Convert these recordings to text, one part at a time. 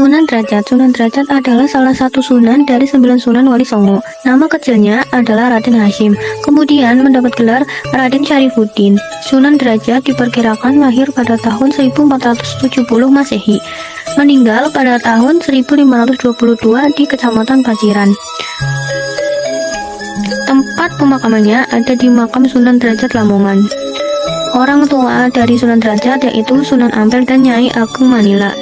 Sunan Derajat. Sunan Derajat adalah salah satu sunan dari 9 sunan Wali Songo. Nama kecilnya adalah Raden Hasyim. Kemudian mendapat gelar Raden Syarifuddin. Sunan Derajat diperkirakan lahir pada tahun 1470 Masehi. Meninggal pada tahun 1522 di Kecamatan Paciran. Tempat pemakamannya ada di makam Sunan Derajat Lamongan. Orang tua dari Sunan Derajat yaitu Sunan Ampel dan Nyai Agung Manila.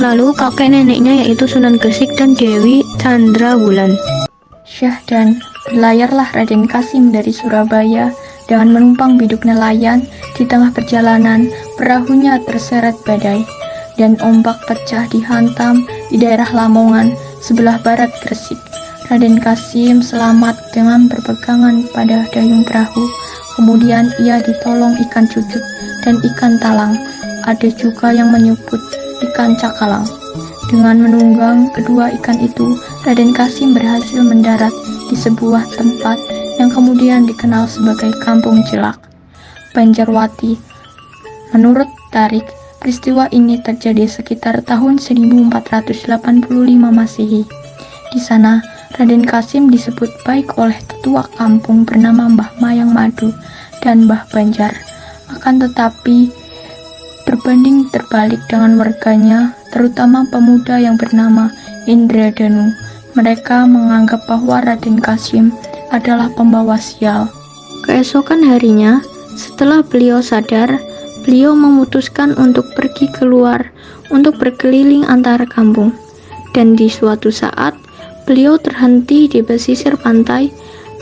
Lalu kakek neneknya yaitu Sunan Gresik dan Dewi Chandrawulan. Syah dan berlayarlah Raden Kasim dari Surabaya dengan menumpang biduk nelayan. Di tengah perjalanan, perahunya terseret badai dan ombak pecah dihantam di daerah Lamongan, sebelah barat Gresik. Raden Kasim selamat dengan berpegangan pada dayung perahu. Kemudian ia ditolong ikan cucut dan ikan talang. Ada juga yang menyebut ikan cakalang. Dengan menunggang kedua ikan itu, Raden Kasim berhasil mendarat di sebuah tempat yang kemudian dikenal sebagai Kampung Jelak, Banjarwati. Menurut Tarik, peristiwa ini terjadi sekitar tahun 1485 Masehi. Di sana, Raden Kasim disebut baik oleh tetua kampung bernama Mbah Mayang Madu dan Mbah Banjar. Akan tetapi, berbanding terbalik dengan warganya, terutama pemuda yang bernama Indradanu. Mereka menganggap bahwa Raden Kasim adalah pembawa sial. Keesokan harinya, setelah beliau sadar, beliau memutuskan untuk pergi keluar untuk berkeliling antara kampung. Dan di suatu saat, beliau terhenti di pesisir pantai,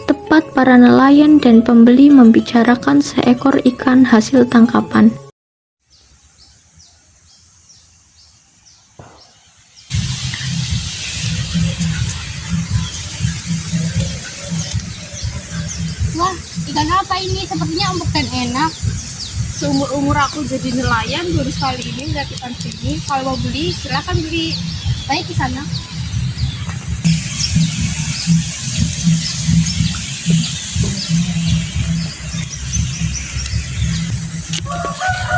tepat para nelayan dan pembeli membicarakan seekor ikan hasil tangkapan. Wah, ikan apa ini? Sepertinya empuk dan enak. Seumur-umur aku jadi nelayan, baru sekali ini lihat ikan sini. Kalau mau beli, silakan beli. Baik di sana.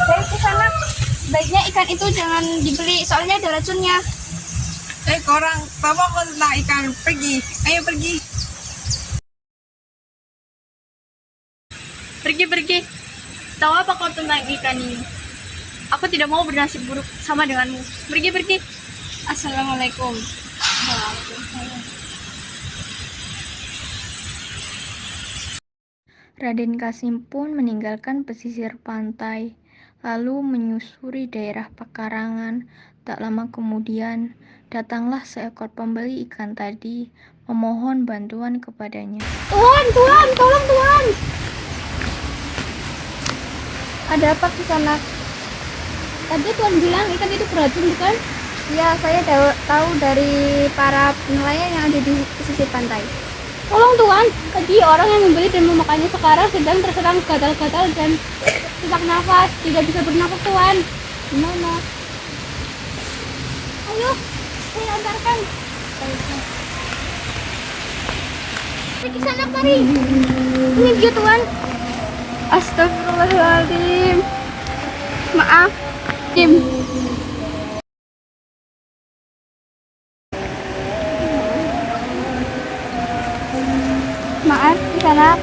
Baik di sana. Sebaiknya ikan itu jangan dibeli, soalnya ada racunnya. Korang, bapak kok tentang ikan, pergi, ayo pergi. Pergi. Tahu apa kau tentang ikan ini? Aku tidak mau bernasib buruk sama denganmu. Pergi. Assalamualaikum. Raden Kasim pun meninggalkan pesisir pantai, lalu menyusuri daerah pekarangan. Tak lama kemudian, datanglah seekor pembeli ikan tadi, memohon bantuan kepadanya. Tuan, tolong Tuan. Ada apa di sana? Tadi Tuan bilang ikan itu beracun, bukan? Ya, saya tahu dari para nelayan yang ada di pesisir pantai. Tolong Tuan, tadi orang yang membeli dan memakannya sekarang sedang terserang gatal-gatal dan sesak nafas, tidak bisa bernafas Tuan. Gimana? Ayo, saya antarkan. Pergi sana, mari. Ini dia Tuan. Astagfirullahaladzim. Maaf, Kim. Maaf, di sana.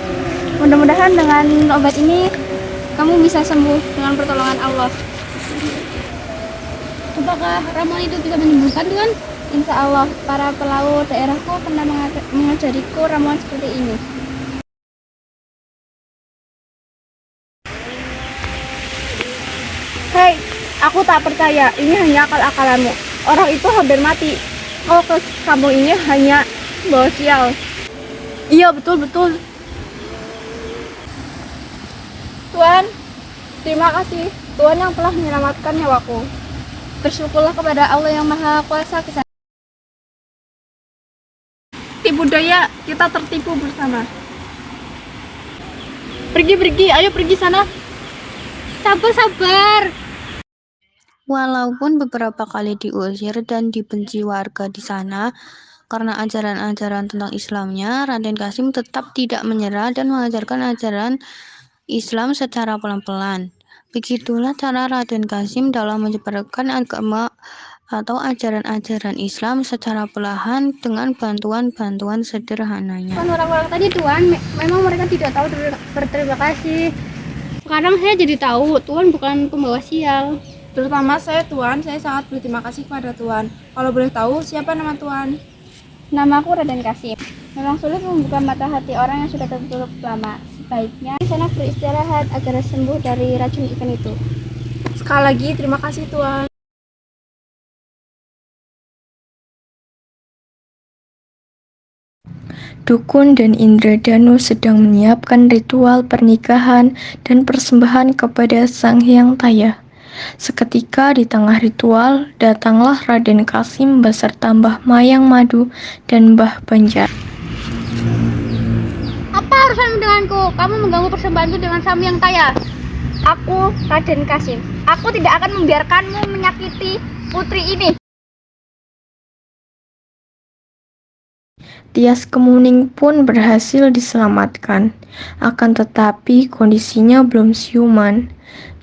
Mudah-mudahan dengan obat ini kamu bisa sembuh dengan pertolongan Allah. Apakah ramuan itu bisa menyembuhkan Tuan? Insya Allah, para pelaut daerahku pernah mengajariku ramuan seperti ini. Hei, aku tak percaya, ini hanya akal-akalanmu. Orang itu hampir mati. Kau ke kampung ini hanya bawa sial. Iya, betul. Tuan, terima kasih. Tuan yang telah menyelamatkan nyawaku. Bersyukurlah kepada Allah yang Maha Kuasa. Tipu daya, kita tertipu bersama. Pergi, ayo pergi sana. Sabar. Walaupun beberapa kali diusir dan dibenci warga di sana karena ajaran-ajaran tentang Islamnya, Raden Kasim tetap tidak menyerah dan mengajarkan ajaran Islam secara pelan-pelan. Begitulah cara Raden Kasim dalam menyebarkan agama atau ajaran-ajaran Islam secara perlahan dengan bantuan-bantuan sederhananya. Orang-orang tadi Tuhan, memang mereka tidak tahu berterima kasih. Sekarang saya jadi tahu Tuhan bukan pembawa sial. Terutama saya Tuhan, saya sangat berterima kasih kepada Tuhan. Kalau boleh tahu siapa nama Tuhan? Namaku Raden Kasim. Memang sulit membuka mata hati orang yang sudah tertutup lama. Sebaiknya di sana beristirahat agar sembuh dari racun ikan itu. Sekali lagi terima kasih Tuhan. Dukun dan Indradanu sedang menyiapkan ritual pernikahan dan persembahan kepada Sang Hyang Taya. Seketika di tengah ritual, datanglah Raden Kasim beserta Mbah Mayang Madu dan Mbah Banjar. Apa urusanmu denganku? Kamu mengganggu persembahanku dengan Sang Hyang Taya. Aku Raden Kasim. Aku tidak akan membiarkanmu menyakiti putri ini. Tias Kemuning pun berhasil diselamatkan. Akan tetapi kondisinya belum siuman.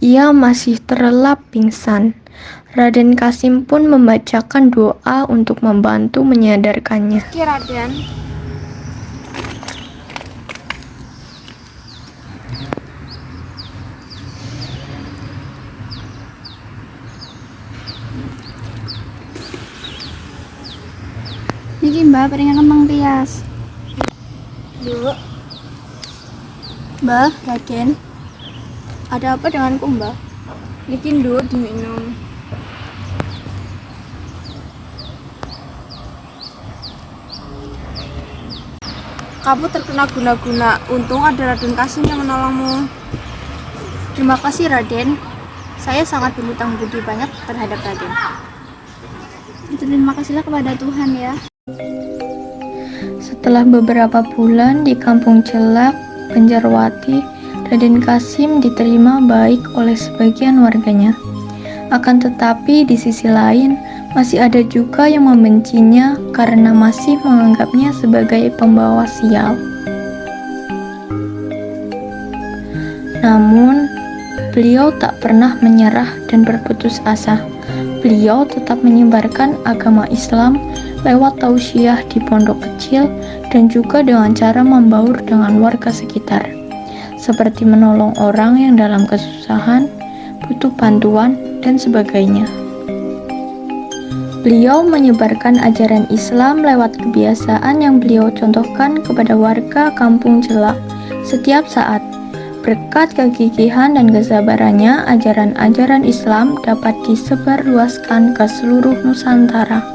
Ia masih terlelap pingsan. Raden Kasim pun membacakan doa untuk membantu menyadarkannya. Raden. Niki Mbak, peringatan Mang Tias. Yuk. Mbak, Raden. Ada apa denganku, Mbak? Niki nduk diminum. Kamu terkena guna-guna. Untung ada Raden Kasim yang menolongmu. Terima kasih, Raden. Saya sangat berhutang budi banyak terhadap Raden. Terima kasihlah kepada Tuhan ya. Setelah beberapa bulan di Kampung Celak, Banjarwati, Raden Kasim diterima baik oleh sebagian warganya. Akan tetapi di sisi lain, masih ada juga yang membencinya karena masih menganggapnya sebagai pembawa sial. Namun, beliau tak pernah menyerah dan berputus asa. Beliau tetap menyebarkan agama Islam lewat tausiah di pondok kecil dan juga dengan cara membaur dengan warga sekitar, seperti menolong orang yang dalam kesusahan, butuh bantuan, dan sebagainya. Beliau menyebarkan ajaran Islam lewat kebiasaan yang beliau contohkan kepada warga Kampung Celak setiap saat. Berkat kegigihan dan kesabarannya, ajaran-ajaran Islam dapat disebarluaskan ke seluruh Nusantara.